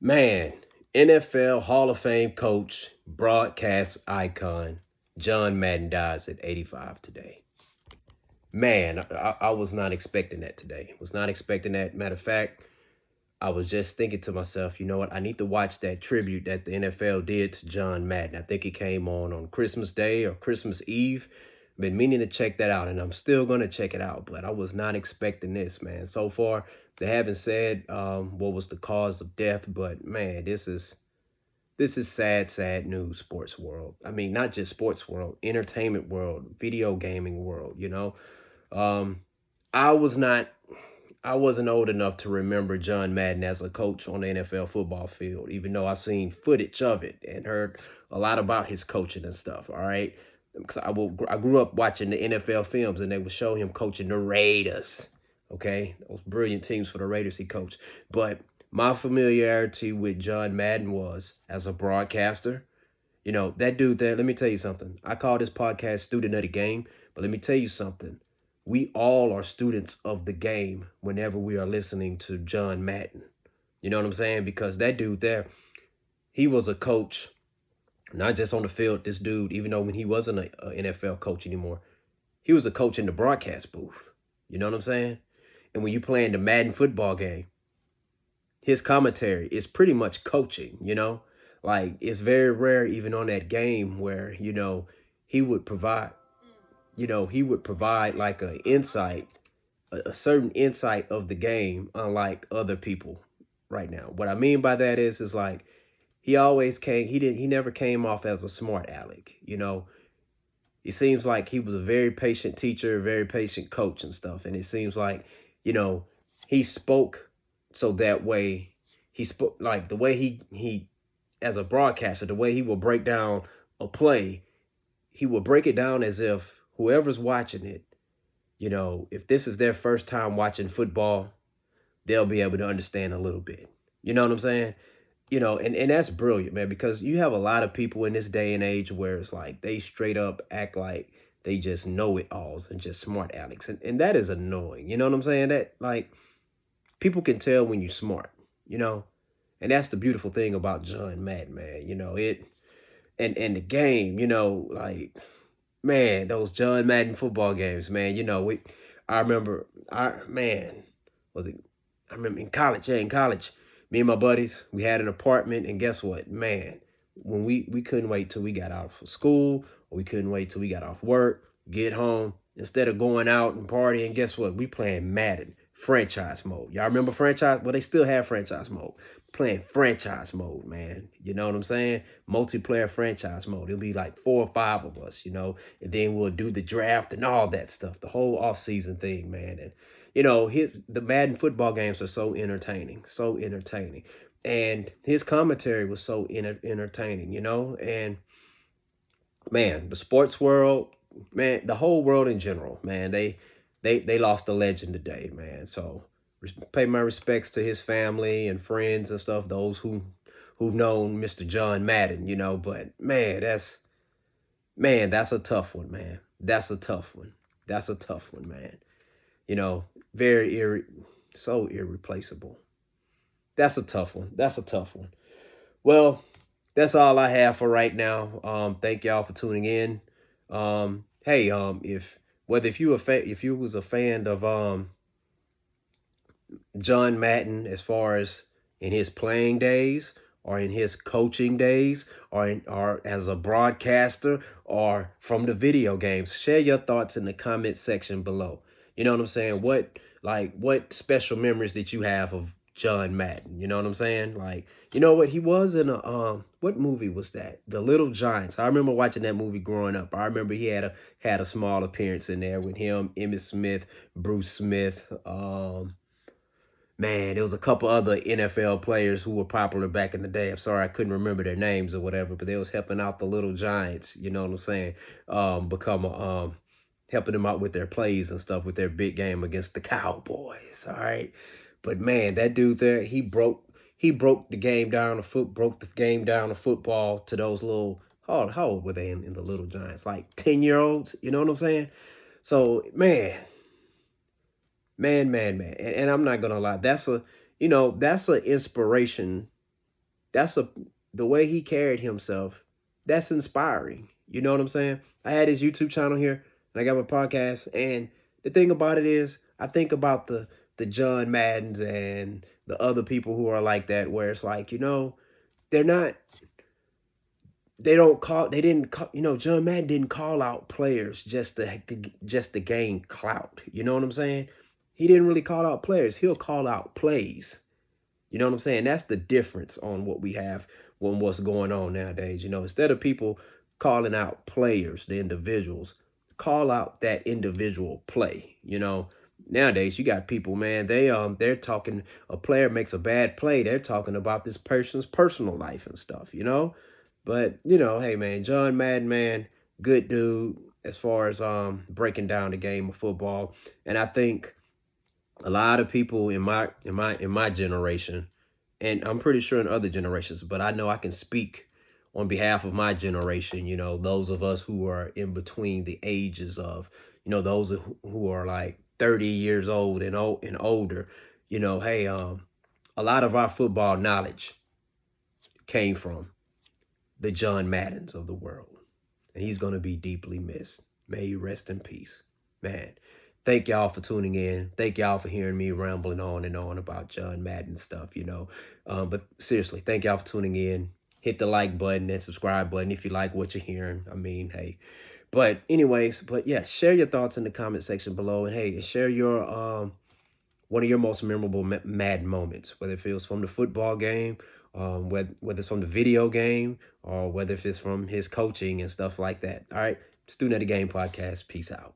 Man, NFL Hall of Fame coach, broadcast icon, John Madden dies at 85 today. Man, I was not expecting that today. Was not expecting that. Matter of fact, I was just thinking to myself, you know what? I need to watch that tribute that the NFL did to John Madden. I think it came on Christmas Day or Christmas Eve. Been meaning to check that out, and I'm still gonna check it out. But I was not expecting this, man. So far, they haven't said what was the cause of death, but man, this is sad, sad news, sports world. I mean, not just sports world, entertainment world, video gaming world. Um, I was not I wasn't old enough to remember John Madden as a coach on the NFL football field, even though I've seen footage of it and heard a lot about his coaching and stuff. All right, because I grew up watching the NFL films and they would show him coaching the Raiders. Okay, those brilliant teams for the Raiders he coached. But my familiarity with John Madden was as a broadcaster. That dude there, let me tell you something. I call this podcast Student of the Game, but let me tell you something. We all are students of the game whenever we are listening to John Madden. You know what I'm saying? Because that dude there, he was a coach, not just on the field. This dude, even though when he wasn't a NFL coach anymore, he was a coach in the broadcast booth. You know what I'm saying? And when you playing the Madden football game, his commentary is pretty much coaching. Like it's very rare even on that game where, he would provide, he would provide like a insight, a certain insight of the game, unlike other people right now. What I mean by that is like he never came off as a smart aleck. It seems like he was a very patient teacher, very patient coach and stuff. And it seems like, you know, he spoke so that way he spoke like the way he as a broadcaster, the way he will break down a play, he will break it down as if whoever's watching it, if this is their first time watching football, they'll be able to understand a little bit. You know what I'm saying? And that's brilliant, man, because you have a lot of people in this day and age where it's like they straight up act like they just know it alls and just smart Alex. And that is annoying. You know what I'm saying? That like people can tell when you're smart, you know? And that's the beautiful thing about John Madden, man. And the game, like man, those John Madden football games, man. I remember, was it? I remember in college. Yeah, in college, me and my buddies, we had an apartment, and guess what, man? When we couldn't wait till we got out of school, or we couldn't wait till we got off work, get home. Instead of going out and partying, guess what? We playing Madden franchise mode. Y'all remember franchise? Well, they still have franchise mode. Playing franchise mode, man. You know what I'm saying? Multiplayer franchise mode. It'll be like 4 or 5 of us, and then we'll do the draft and all that stuff, the whole off-season thing, man. And the Madden football games are so entertaining, so entertaining, and his commentary was so entertaining, and man, the sports world, man, the whole world in general, man, they lost a legend today, man. So pay my respects to his family and friends and stuff, those who've known Mr. John Madden, but that's a tough one, man. That's a tough one. That's a tough one, man. Very so irreplaceable. That's a tough one. That's a tough one. Well, that's all I have for right now. Thank y'all for tuning in. Hey, if you was a fan of John Madden as far as in his playing days or in his coaching days or as a broadcaster or from the video games, share your thoughts in the comment section below. You know what I'm saying? What special memories did you have of John Madden? You know what I'm saying? Like, you know what? He was in a what movie was that? The Little Giants. I remember watching that movie growing up. I remember he had a small appearance in there with him, Emmitt Smith, Bruce Smith, man, there was a couple other NFL players who were popular back in the day. I'm sorry I couldn't remember their names or whatever, but they was helping out the Little Giants. You know what I'm saying? Become helping them out with their plays and stuff with their big game against the Cowboys. All right, but man, that dude there, he broke the game down broke the game down to football to those little. How old were they in the Little Giants? Like 10-year-olds. You know what I'm saying? So man, man, man, man. And I'm not gonna lie, that's an inspiration that's the way he carried himself. That's inspiring. You know what I'm saying? I had his YouTube channel here, and I got my podcast. And the thing about it is, I think about the John Maddens and the other people who are like that, where it's like, they're not. They don't call. They didn't. John Madden didn't call out players just to gain clout. You know what I'm saying? He didn't really call out players. He'll call out plays. You know what I'm saying? That's the difference on what we have when what's going on nowadays. Instead of people calling out players, the individuals, call out that individual play. Nowadays you got people, man, they're talking, a player makes a bad play, they're talking about this person's personal life and stuff. But, hey man, John Madden, man, good dude as far as breaking down the game of football. And I think a lot of people in my generation, and I'm pretty sure in other generations, but I know I can speak on behalf of my generation, those of us who are in between the ages of, those who are like 30 years old and older. Hey, a lot of our football knowledge came from the John Maddens of the world. And he's going to be deeply missed. May he rest in peace. Man, thank y'all for tuning in. Thank y'all for hearing me rambling on and on about John Madden stuff. But seriously, thank y'all for tuning in. Hit the like button and subscribe button if you like what you're hearing. I mean, hey. But anyways, yeah, share your thoughts in the comment section below. And hey, share your one of your most memorable Madden moments, whether it feels from the football game, whether it's from the video game, or whether if it's from his coaching and stuff like that. All right, Student of the Game podcast. Peace out.